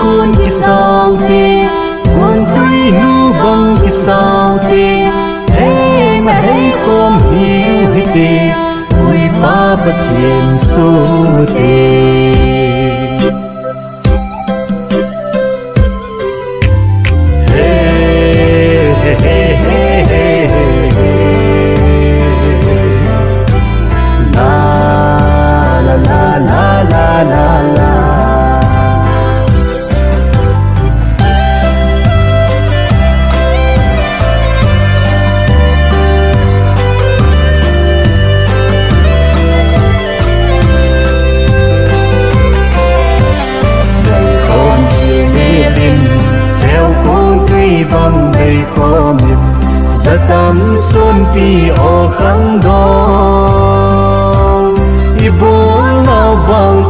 cuốn cái sao tê cuốn tuy nu bằng cái sao tê thế mà hãy không hiểu hết tê ui ba bất thiện số tê vang đầy khó miền giờ tâm xuân vì ở khăn đó ibu nào vang